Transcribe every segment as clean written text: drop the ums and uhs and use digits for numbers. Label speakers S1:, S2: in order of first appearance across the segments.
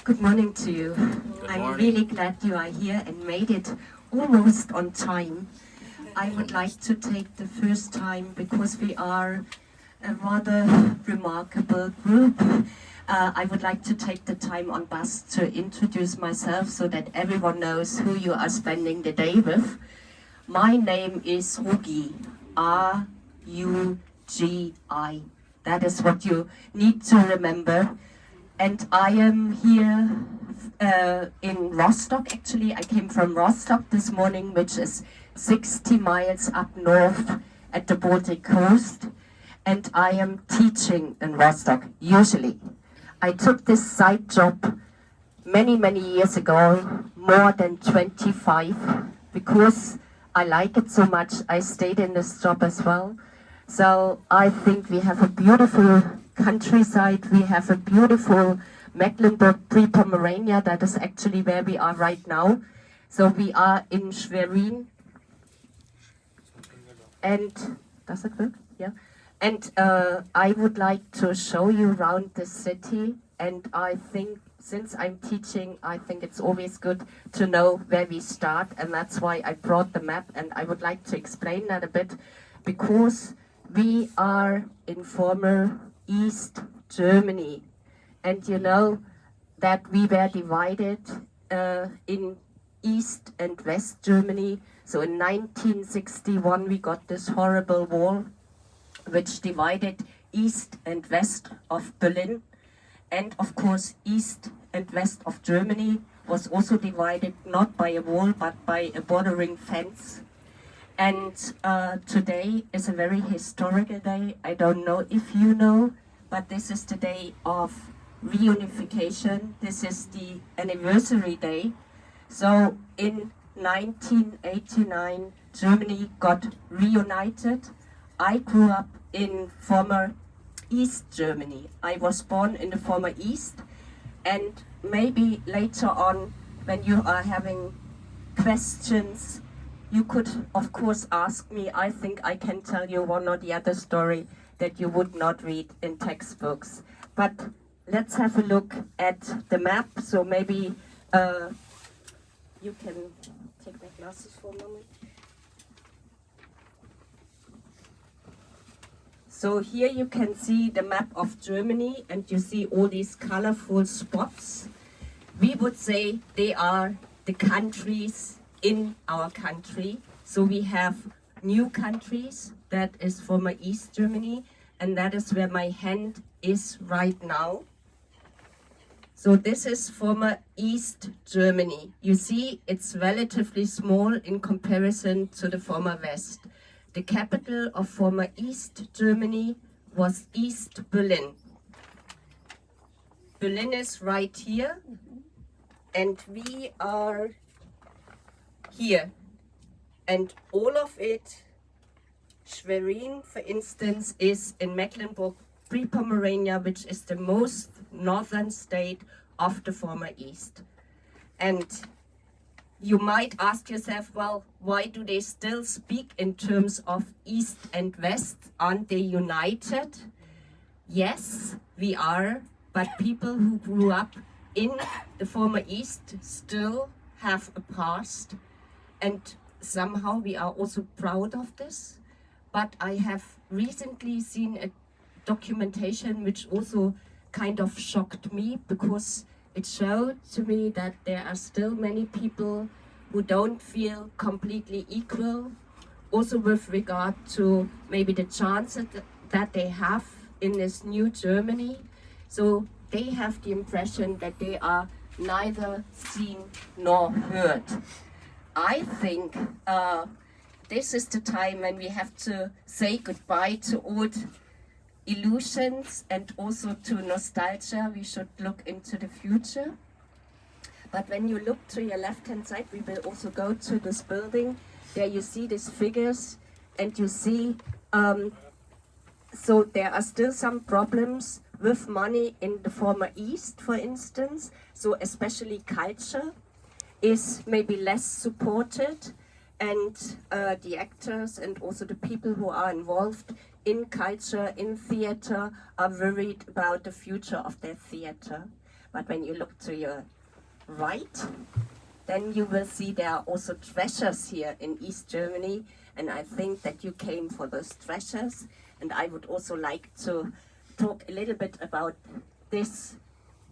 S1: Good morning to you. I'm really glad you are here and made it almost on time. I would like to take the first time because we are a rather remarkable group. I would like to take the time on bus to introduce myself so that everyone knows who you are spending the day with. My name is Rugi, R-U-G-I. That is what you need to remember. And I am here in Rostock. Actually, I came from Rostock this morning, which is 60 miles up north at the Baltic coast. And I am teaching in Rostock, usually. I took this side job many years ago, more than 25, because I like it so much. I stayed in this job as well. So I think we have a beautiful countryside. We have a beautiful Mecklenburg-Vorpommern. That is actually where we are right now. So we are in Schwerin. And does it work? Yeah. And I would like to show you around the city. And I think since I'm teaching, I think it's always good to know where we start. And that's why I brought the map. And I would like to explain that a bit, because we are in former East Germany, and you know that we were divided in East and West Germany. So in 1961 we got this horrible wall which divided East and West of Berlin, and of course East and West of Germany was also divided not by a wall but by a bordering fence. And today is a very historical day. I don't know if you know, but this is the day of reunification. This is the anniversary day. So in 1989, Germany got reunited. I grew up in former East Germany. I was born in the former East, and maybe later on, when you are having questions, you could, of course, ask me. I think I can tell you one or the other story that you would not read in textbooks. But let's have a look at the map. So maybe you can take my glasses for a moment. So here you can see the map of Germany, and you see all these colorful spots. We would say they are the countries in our country. So we have new countries, that is former East Germany, and that is where my hand is right now. So this is former East Germany. You see, it's relatively small in comparison to the former West. The capital of former East Germany was East Berlin. Berlin is right here, and we are here, and all of it, Schwerin, for instance, is in Mecklenburg-Vorpommern, which is the most northern state of the former East. And you might ask yourself, well, why do they still speak in terms of East and West? Aren't they united? Yes, we are, but people who grew up in the former East still have a past. And somehow we are also proud of this. But I have recently seen a documentation which also kind of shocked me, because it showed to me that there are still many people who don't feel completely equal, also with regard to maybe the chances that they have in this new Germany. So they have the impression that they are neither seen nor heard. I think this is the time when we have to say goodbye to old illusions and also to nostalgia. We should look into the future. But when you look to your left-hand side, we will also go to this building. There you see these figures, and you see, so there are still some problems with money in the former East, for instance. So especially culture is maybe less supported, and the actors and also the people who are involved in culture, in theater, are worried about the future of their theater. But when you look to your right, then you will see there are also treasures here in East Germany, and I think that you came for those treasures. And I would also like to talk a little bit about this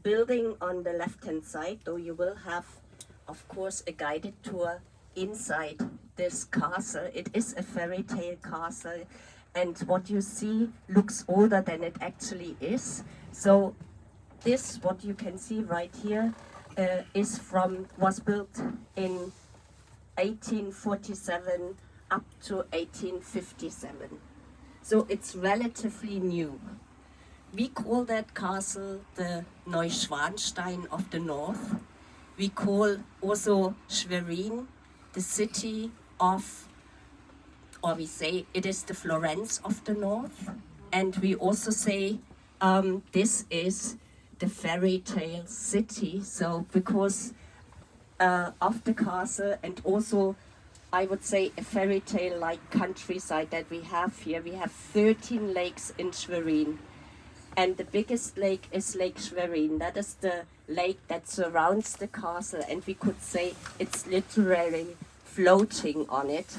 S1: building on the left-hand side, though you will have, of course, a guided tour inside this castle. It is a fairy tale castle, and what you see looks older than it actually is. So this, what you can see right here, was built in 1847 up to 1857. So it's relatively new. We call that castle the Neuschwanstein of the North. We call also Schwerin the city of, or we say it is the Florence of the North. And we also say this is the fairy tale city. So because of the castle, and also I would say a fairy tale like countryside that we have here. We have 13 lakes in Schwerin. And the biggest lake is Lake Schwerin. That is the lake that surrounds the castle, and we could say it's literally floating on it.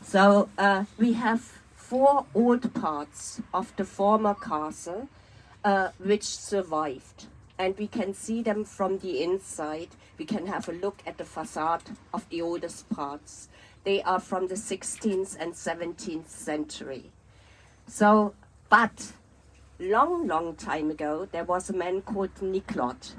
S1: So we have 4 old parts of the former castle which survived. And we can see them from the inside. We can have a look at the facade of the oldest parts. They are from the 16th and 17th century. So, but long time ago, there was a man called Niklot.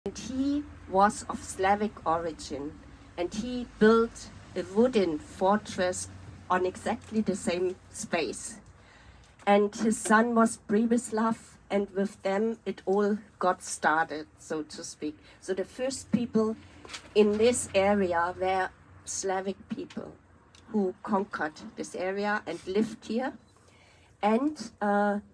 S1: And he was of Slavic origin, and he built a wooden fortress on exactly the same space. And his son was Pribislav, and with them it all got started, so to speak. So the first people in this area were Slavic people who conquered this area and lived here. And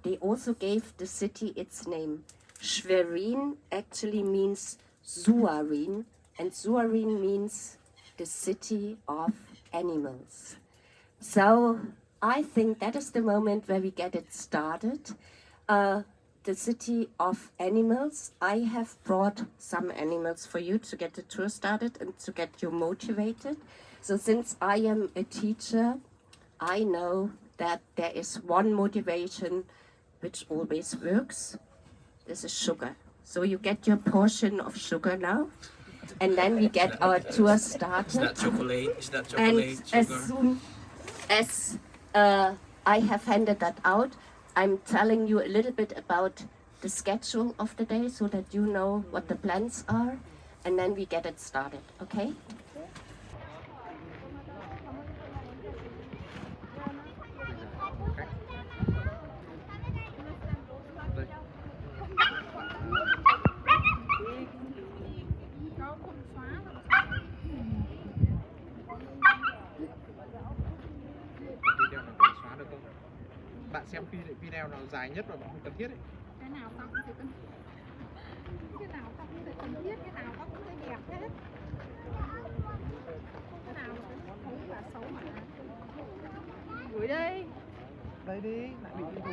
S1: they also gave the city its name. Schwerin actually means Suarin, and Suarin means the city of animals. So I think that is the moment where we get it started. The city of animals. I have brought some animals for you to get the tour started and to get you motivated. So since I am a teacher, I know that there is one motivation which always works. This is sugar. So you get your portion of sugar now, and then we get our tour started.
S2: Is that chocolate? Is that chocolate?
S1: And
S2: sugar?
S1: as soon as I have handed that out, I'm telling you a little bit about the schedule of the day so that you know what the plans are, and then we get it started, okay?
S3: Bạn xem video nào dài nhất và bạn không cần thiết ấy.
S4: Cái nào tóc cũng cần, cái nào tóc cũng cần thiết, cái nào tóc cũng phải đẹp hết. Cái nào cũng xấu và xấu mà. Gửi đây.
S3: Đây đi, lại bị cái thú.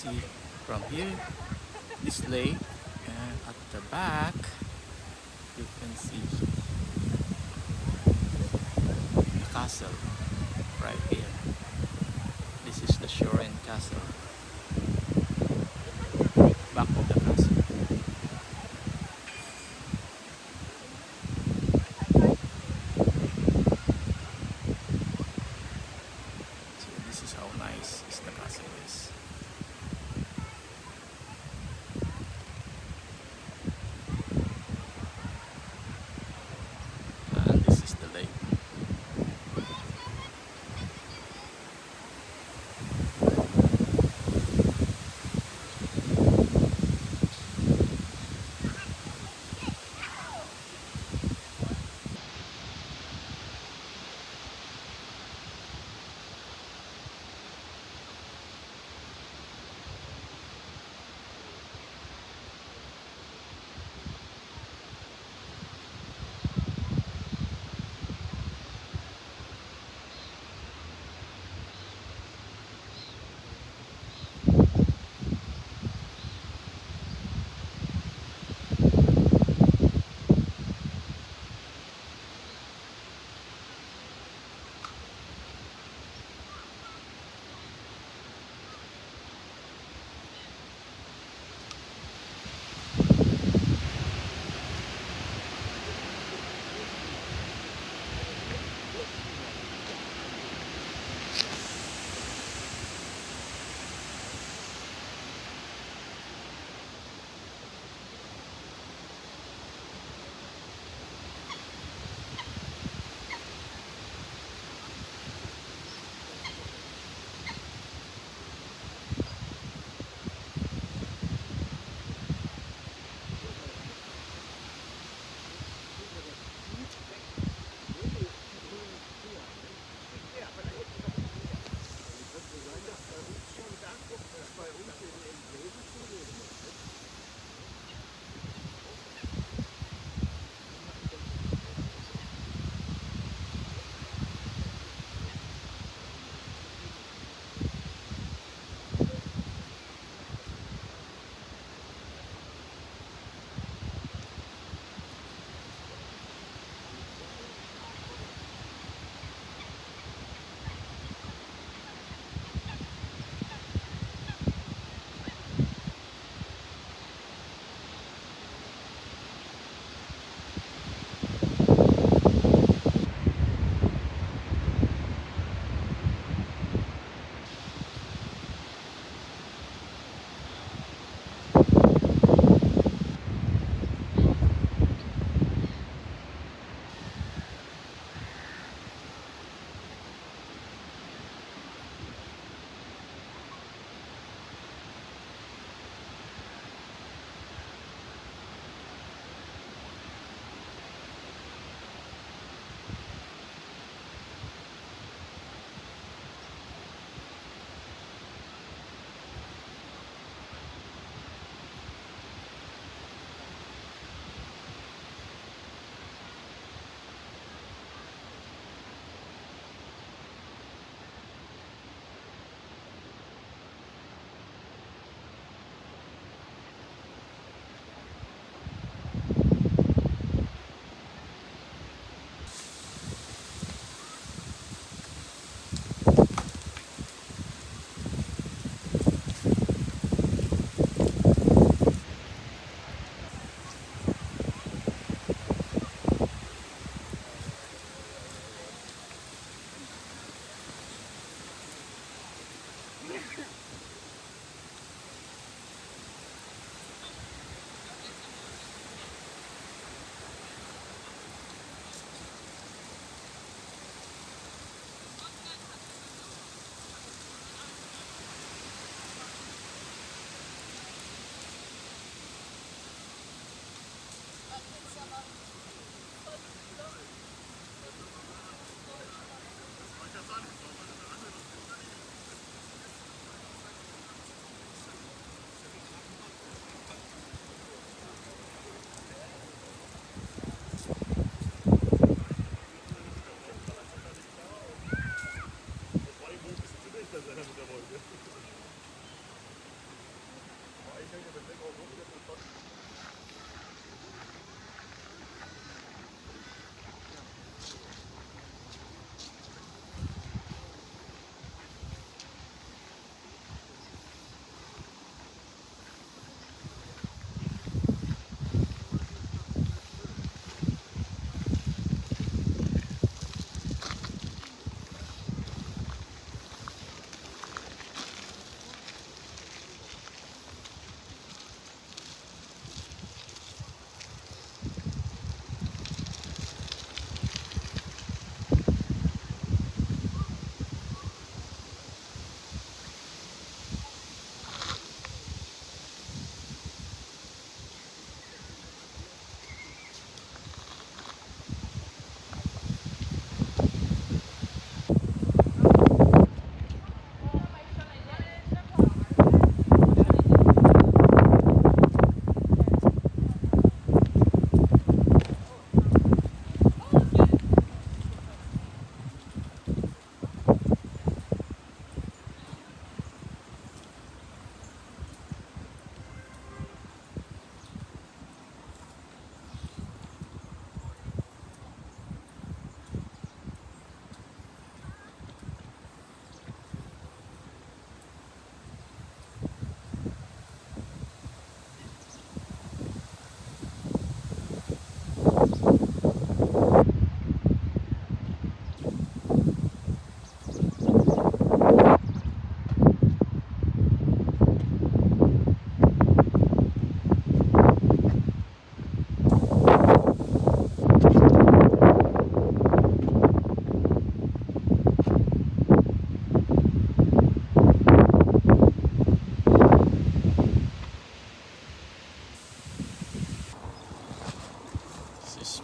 S2: see from here this lake, and at the back you can see the castle right here. This is the Schwerin Castle. Back of the castle. So this is how nice the castle is. And this is the lake.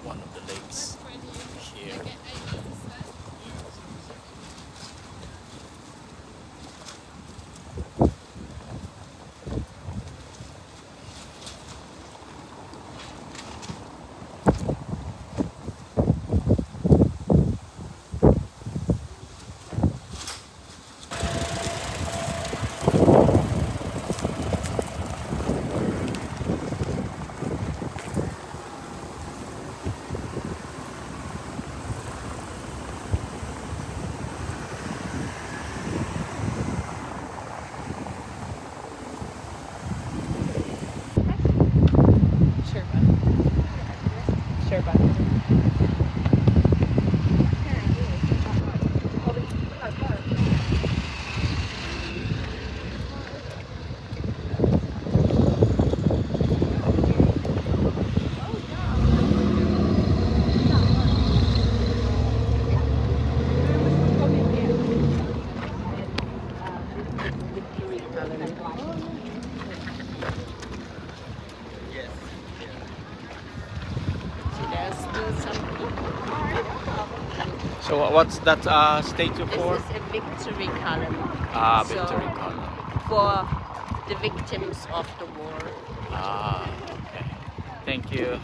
S2: one of the lakes here. So what's that statue for?
S1: This is a victory column.
S2: Ah,
S1: So,
S2: victory column.
S1: for the victims of the war.
S2: Ah, okay. Thank you.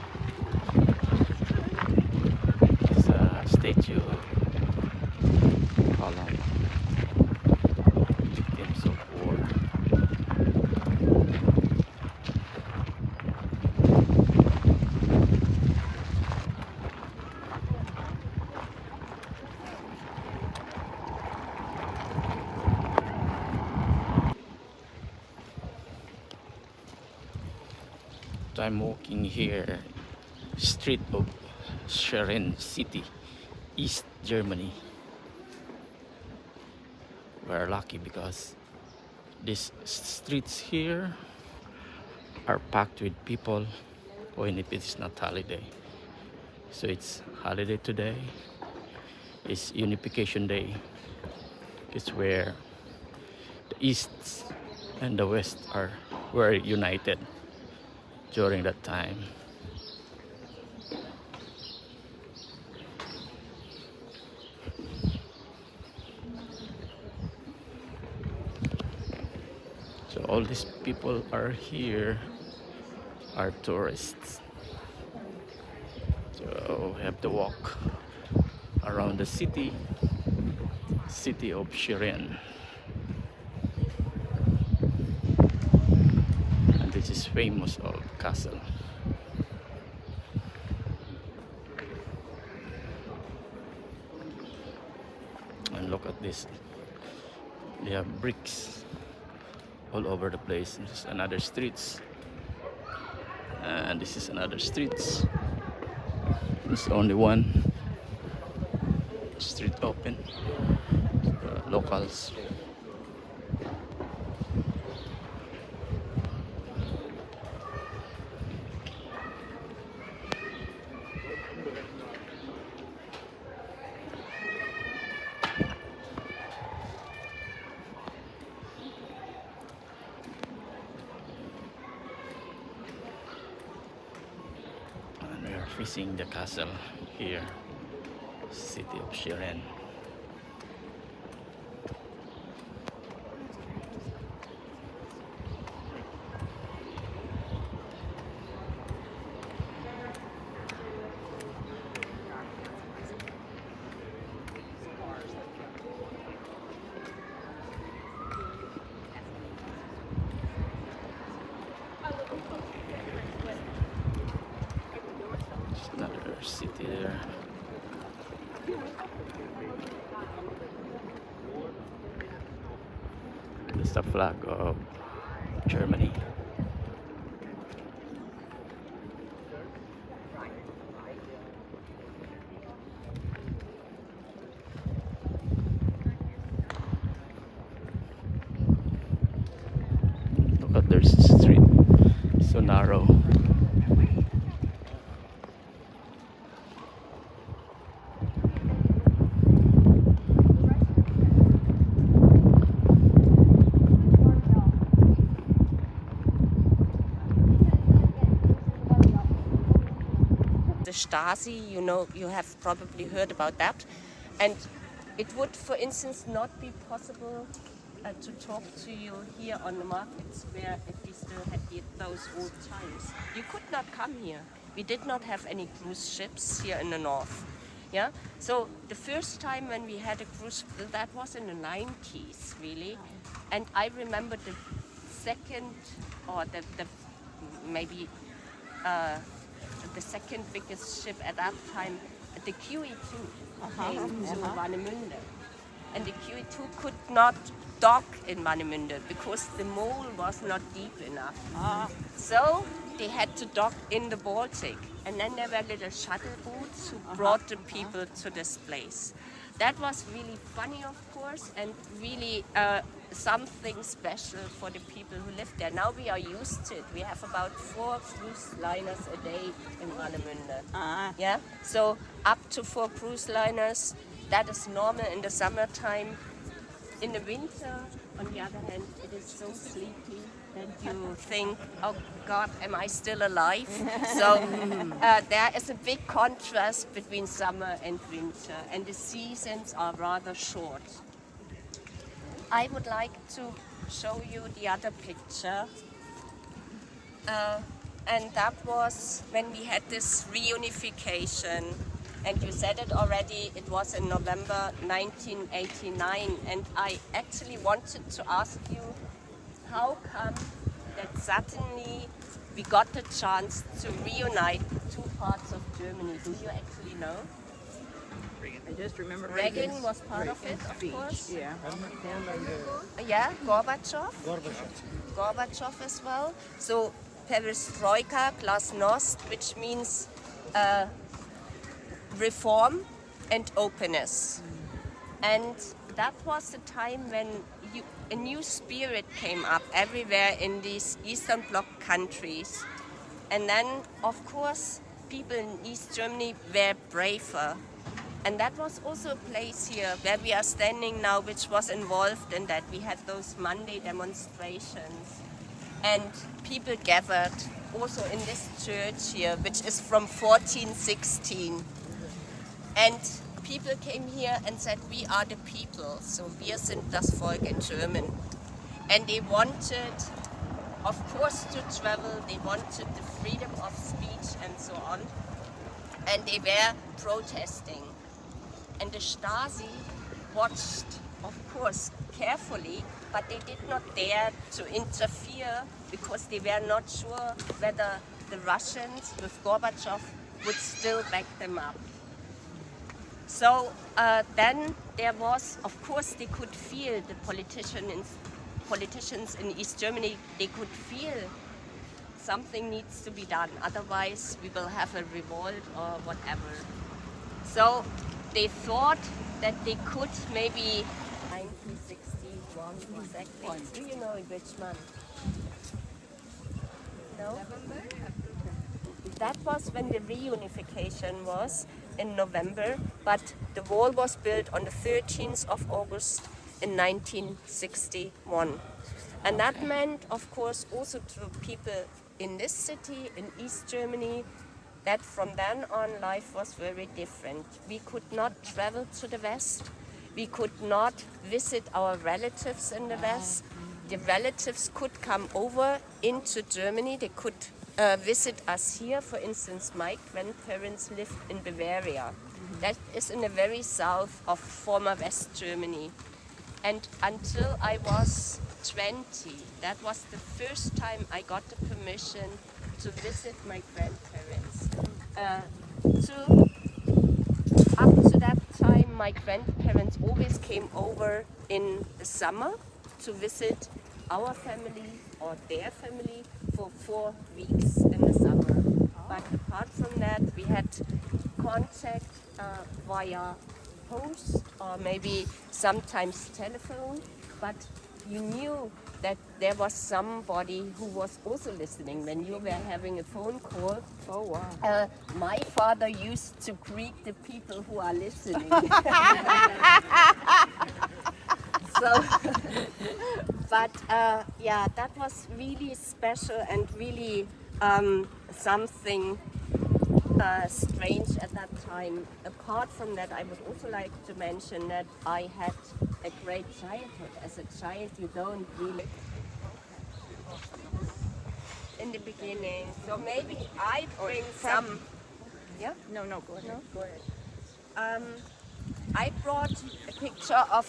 S2: It's a statue column. Victims of war. So I'm walking here, street of Schwerin city, East Germany. We're lucky because these streets here are packed with people when it is not holiday. So it's holiday today. It's Unification Day. It's where the East and the West were united during that time. So all these people are here are tourists. So we have to walk around the city of Schwerin. And this is famous old castle. And look at this. They have bricks all over the place. This is another streets. And this is another streets. There's only one street open. Locals. And we are facing the castle here, city of Schwerin. Another city there. It's the flag of Germany. Look at there's a street, so narrow.
S1: the Stasi, you know, you have probably heard about that. And it would, for instance, not be possible to talk to you here on the market square if we still had those old times. You could not come here. We did not have any cruise ships here in the north. Yeah. So the first time when we had a cruise, that was in the 90s, really. And I remember the second, or the second biggest ship at that time, the QE2 came to Warnemünde. And the QE2 could not dock in Warnemünde because the mole was not deep enough. So they had to dock in the Baltic. And then there were little shuttle boats who brought the people to this place. That was really funny, of course, and really something special for the people who lived there. Now we are used to it. We have about 4 cruise liners a day in Warnemünde. Yeah, so up to 4 cruise liners. That is normal in the summertime. In the winter, on the other hand, it is so sleepy that you think, oh God, am I still alive? So there is a big contrast between summer and winter, and the seasons are rather short. I would like to show you the other picture. And that was when we had this reunification. And you said it already, it was in November 1989. And I actually wanted to ask you, how come that suddenly we got the chance to reunite 2 parts of Germany? Do you actually know?
S5: I just remember
S1: Reagan was part of it, of course.
S5: Yeah.
S1: Yeah, Gorbachev as well. So perestroika, glasnost, which means reform and openness. And that was the time when a new spirit came up everywhere in these Eastern Bloc countries. And then, of course, people in East Germany were braver. And that was also a place here where we are standing now, which was involved in that. We had those Monday demonstrations. And people gathered also in this church here, which is from 1416. And people came here and said, we are the people, so wir sind das Volk in German. And they wanted, of course, to travel, they wanted the freedom of speech and so on. And they were protesting. And the Stasi watched, of course, carefully, but they did not dare to interfere because they were not sure whether the Russians with Gorbachev would still back them up. So then there was, of course, they could feel the politicians in East Germany, they could feel something needs to be done, otherwise we will have a revolt or whatever. So they thought that they could maybe 1961 exactly. Do you know which month? No? That was when the reunification was in November, but the wall was built on the 13th of August in 1961. And that meant, of course, also to people in this city, in East Germany, that from then on life was very different. We could not travel to the West. We could not visit our relatives in the West. The relatives could come over into Germany. They could visit us here. For instance, my grandparents lived in Bavaria. That is in the very south of former West Germany. And until I was 20, that was the first time I got the permission to visit my grandparents. Up to that time, my grandparents always came over in the summer to visit our family or their family for 4 weeks in the summer. But apart from that, we had contact via post or maybe sometimes telephone, but you knew that there was somebody who was also listening when you were having a phone call.
S5: Oh, wow.
S1: My father used to greet the people who are listening. So, but yeah, that was really special and really something strange at that time. Apart from that, I would also like to mention that I had a great childhood. As a child, you don't really in the beginning. So maybe I bring some. Yeah?
S5: No, go ahead.
S1: No? Go ahead. I brought a picture of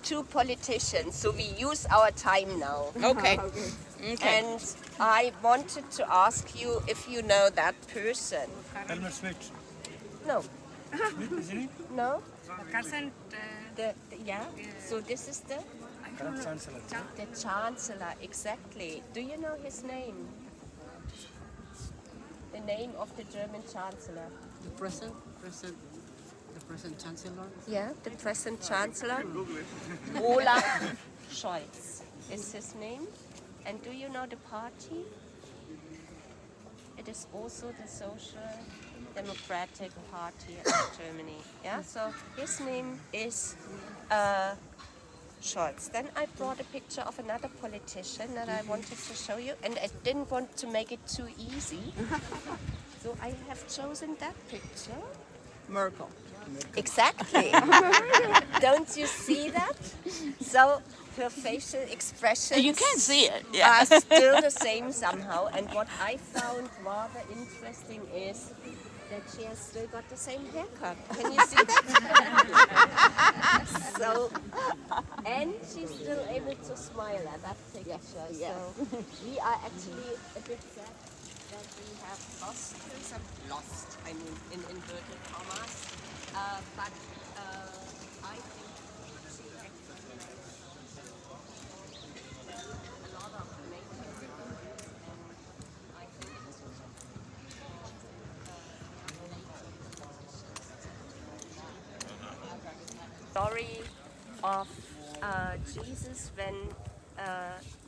S1: two politicians, so we use our time now.
S5: Okay.
S1: And I wanted to ask you if you know that person.
S6: Helmer Schmidt.
S1: No.
S6: Isn't it?
S1: No?
S4: Carson,
S1: Yeah. So this is the
S6: Chancellor.
S1: Chancellor, exactly. Do you know his name? The name of the German Chancellor.
S7: The present Chancellor.
S1: Yeah, the present Chancellor. Olaf Scholz is his name. And do you know the party? It is also the Social Democratic Party of Germany. Yeah, so his name is Scholz. Then I brought a picture of another politician that I wanted to show you, and I didn't want to make it too easy. So I have chosen that picture.
S5: Merkel.
S1: Exactly. Don't you see that? So her facial expressions
S5: You can't see it.
S1: are still the same somehow. And what I found rather interesting is that she has still got the same haircut. Can you see that? So, and she's still able to smile at that picture.
S5: Yeah.
S1: So we are actually a bit sad that we have lost her. I mean, in inverted commas. But I think she actually a lot of makeup, and I think this was story of Jesus when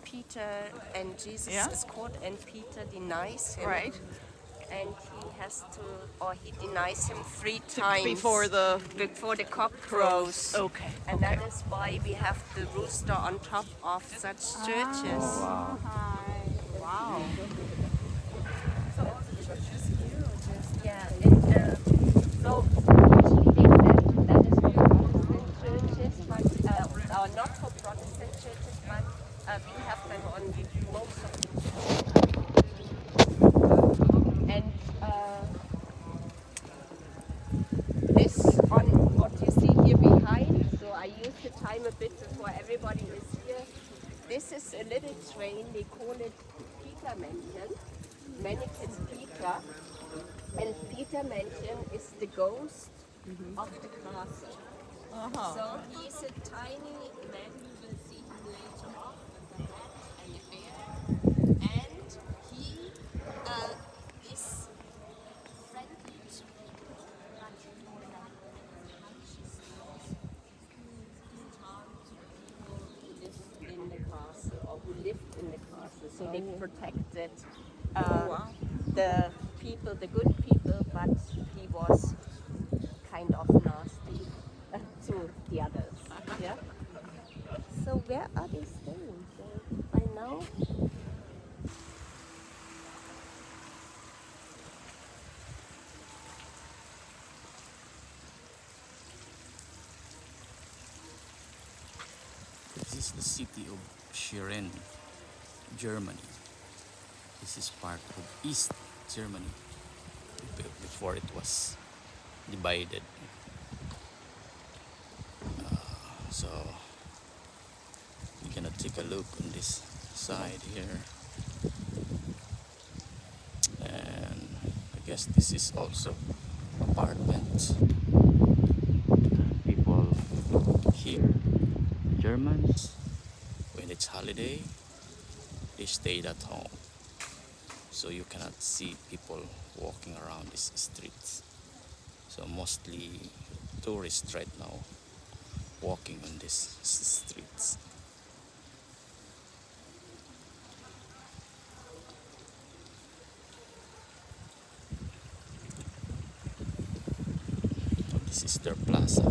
S1: Peter and Jesus is caught and Peter denies him.
S5: Right.
S1: And he has to, or he denies him 3 times
S5: Before the
S1: cock crows.
S5: Okay.
S1: And that is why we have the rooster on top of such churches.
S5: Wow.
S1: Yeah, and so usually they said that is for Protestant churches, but not for Protestant churches, but we have them on most of the churches. And this on what you see here behind, so I use the time a bit before everybody is here. This is a little train, they call it Peter Männchen, Mannequin Peter. And Peter Männchen is the ghost of the castle. So he's a tiny man, you will see him later on with a hat and a beard. And he is friendly to people, but more like consciousness. He talks to people who live in the castle or who lived in the castle. So they protected the people, the good people, but he was kind of nasty to the others. Yeah. So where are they staying? I know.
S2: This is the city of Schwerin, Germany. This is part of East Germany before it was divided. So we're gonna take a look on this side here, and I guess this is also apartment. People here, Germans, when it's holiday, they stayed at home. So you cannot see people walking around these streets. So mostly tourists right now walking on these streets. So this is their plaza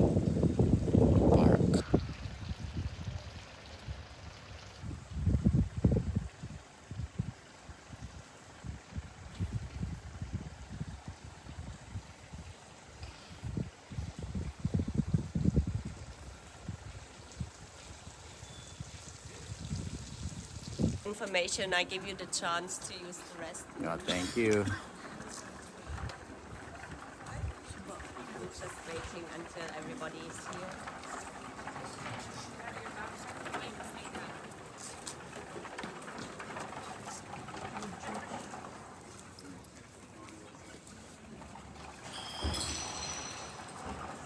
S2: park.
S1: information. I give you the chance to use the rest.
S2: No, thank you.
S1: I'm just waiting until everybody is here.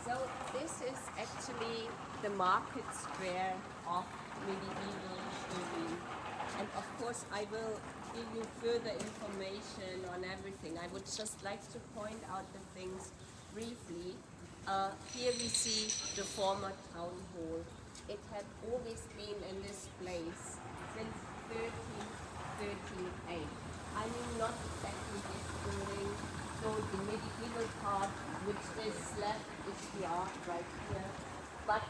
S1: So this is actually the market square of medieval Schwerin. And of course I will give you further information on everything. I would just like to point out the things briefly. Here we see the former town hall. It had always been in this place since 1338. I mean not exactly this building, so the medieval part which is left is here, right here. But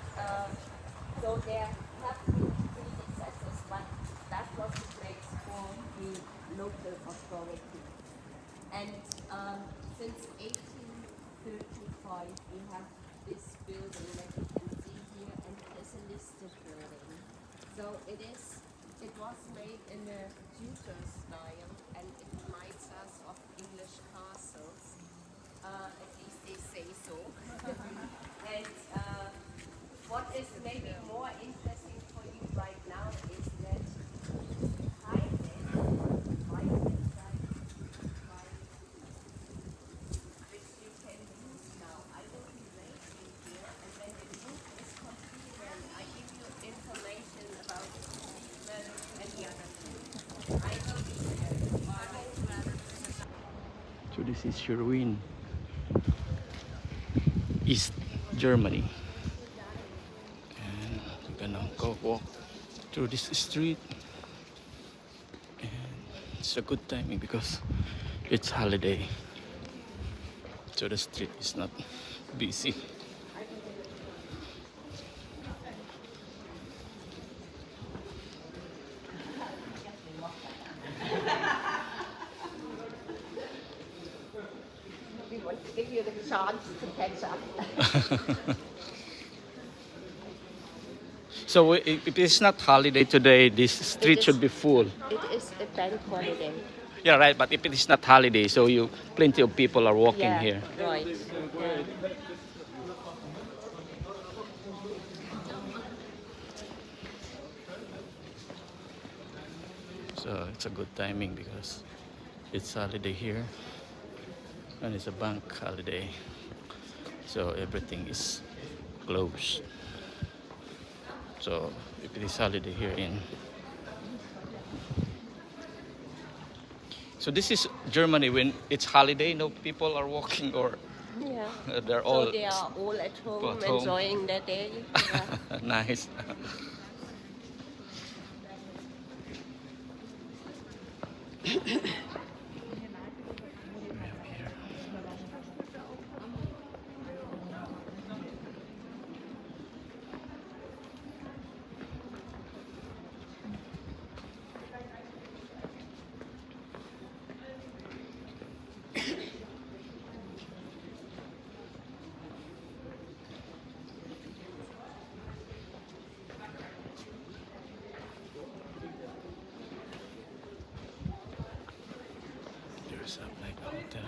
S1: so there have been predecessors, but that was the place for the local authority. And since 1835 we have this building that you can see here, and it is a listed building. So it was made in a Tudor style, and it reminds us of English castles. At least they say so. And what is maybe more interesting for you right now is that behind it, right inside, which you can use now. I will be waiting here, and when the roof is complete, then I give you information about the treatment and the other things. I will be there.
S2: So this is Schwerin, East Germany. And we're gonna go walk through this street. And it's a good timing because it's holiday. So the street is not busy.
S1: We want to give you the chance to catch up.
S2: So if it's not holiday today, this street
S1: is-
S2: should be full.
S1: It is a bank holiday.
S2: Yeah, right. But if it is not holiday, so plenty of people are walking here.
S1: Right. Yeah.
S2: So it's a good timing because it's holiday here and it's a bank holiday. So everything is closed. So if it is holiday here in... So this is Germany when it's holiday, no people are walking or
S1: Yeah.
S2: they're all...
S1: So they are all at home
S2: at home.
S1: enjoying their day. Yeah.
S2: Nice. There's like a hotel.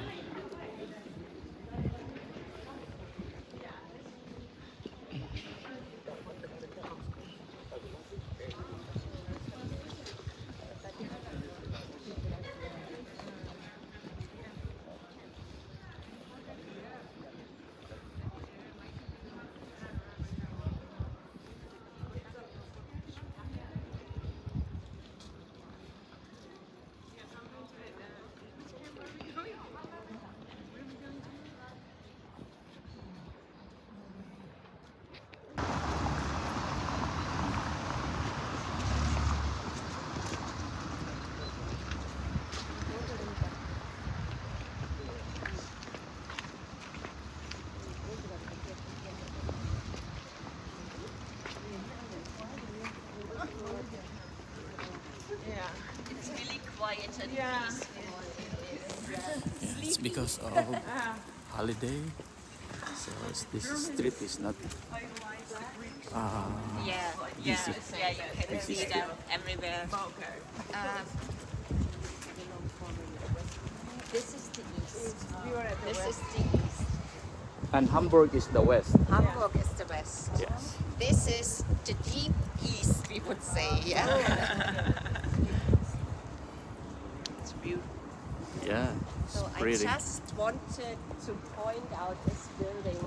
S1: It's really quiet and peaceful.
S2: It's because of holiday. So this street is not
S5: Yeah,
S2: easy.
S5: yeah, you can
S2: Easy
S5: see
S2: stick.
S5: them everywhere.
S1: This is the east. This is the east.
S2: And Hamburg is the west.
S1: Hamburg is the west.
S2: Yes.
S1: This is the deep east, we would say. Yeah.
S5: It's beautiful.
S2: Yeah. It's
S1: So I
S2: pretty.
S1: just wanted to point out this building.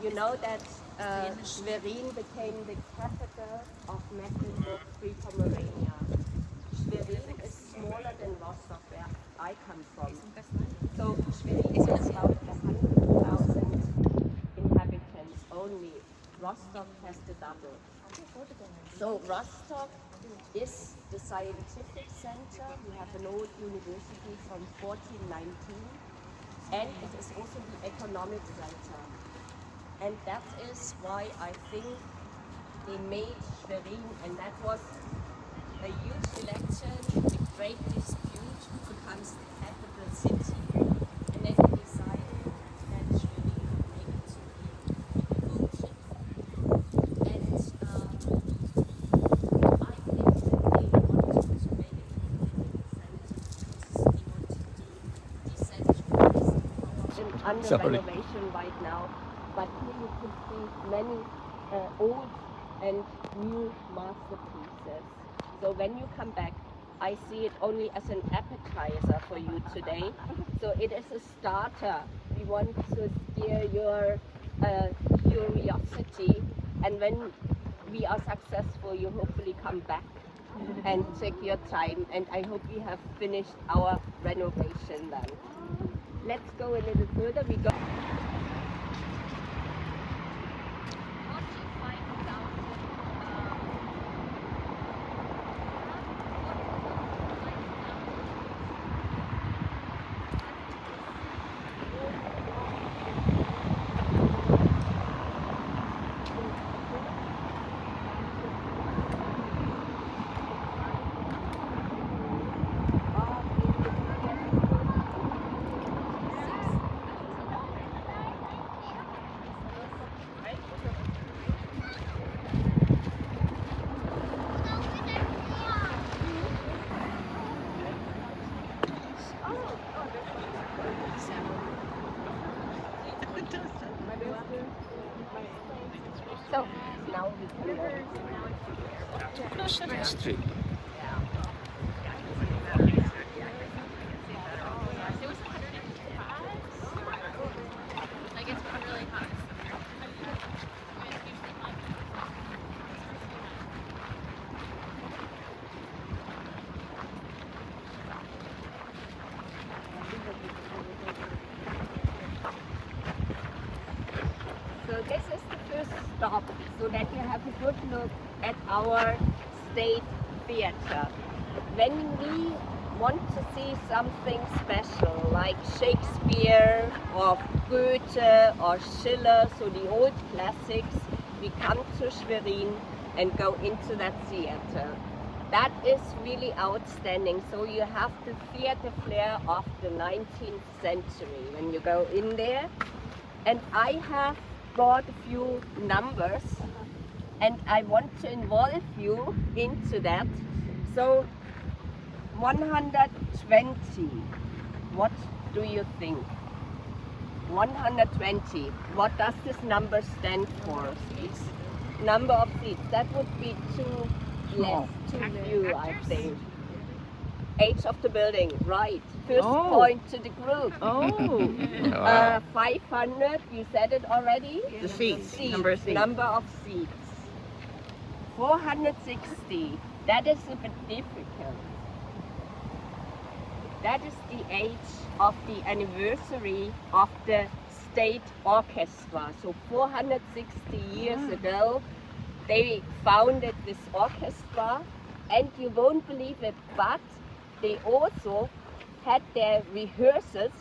S1: You know that Schwerin became the capital of Mecklenburg-Vorpommern. Schwerin is smaller than Rostock, where I come from. So Schwerin is about 100,000 inhabitants only. Rostock has the double. So Rostock is the scientific center. We have an old university from 1419, and it is also the economic center. And that is why I think they made Schwerin, and that was a huge election, a great dispute who becomes the capital city. And then they decided that Schwerin would make it to be devoted. And I think that they wanted to make it a center because they wanted to decentralize. It's under
S2: Sorry.
S1: renovation right now, but here you can see many old and new masterpieces. So when you come back, I see it only as an appetizer for you today. So it is a starter. We want to steer your curiosity, and when we are successful, you hopefully come back and take your time. And I hope we have finished our renovation then. Let's go a little further. We go. So now we can go.
S2: Street.
S1: So this is the first stop, so that you have a good look at our state theater. When we want to see something special, like Shakespeare or Goethe or Schiller, so the old classics, we come to Schwerin and go into that theater. That is really outstanding. So you have the theater flair of the 19th century when you go in there. And I have brought a few numbers, and I want to involve you into that. So 120, what do you think? 120, what does this number stand for? Number of seats, that would be too less, too few, I think. Age of the building, right. First point to the group. 500, you said it already?
S5: The seats.
S1: Number of seats. 460, that is a bit difficult. That is the age of the anniversary of the state orchestra. So 460 years ago, they founded this orchestra, and you won't believe it, but they also had their rehearsals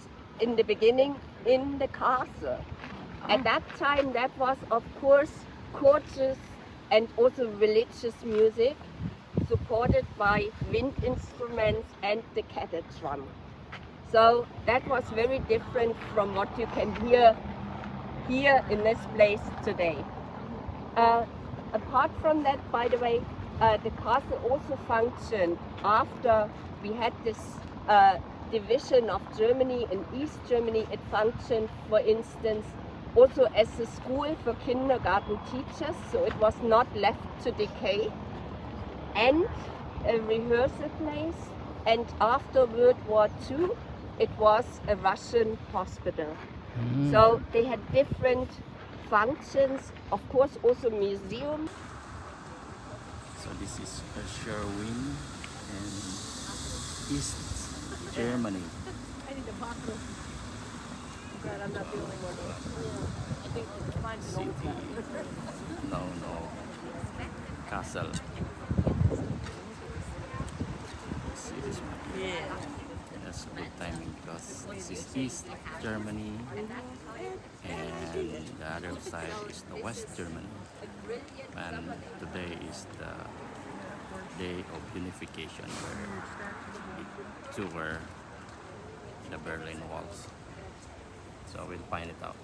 S1: in the beginning in the castle. At that time, that was of course courteous and also religious music, supported by wind instruments and the kettle drum. So that was very different from what you can hear here in this place today. Apart from that, by the way, the castle also functioned after we had this division of Germany in East Germany. It functioned, for instance, also as a school for kindergarten teachers, so it was not left to decay, and a rehearsal place, and after World War II it was a Russian hospital. So they had different functions, of course also museum.
S2: So this is Schwerin in East Germany. City. No. Castle. See this one?
S5: Yeah.
S2: That's good timing because this is East Germany and the other side is the West Germany. And today is the day of unification where it tore the Berlin walls. So we'll find it out.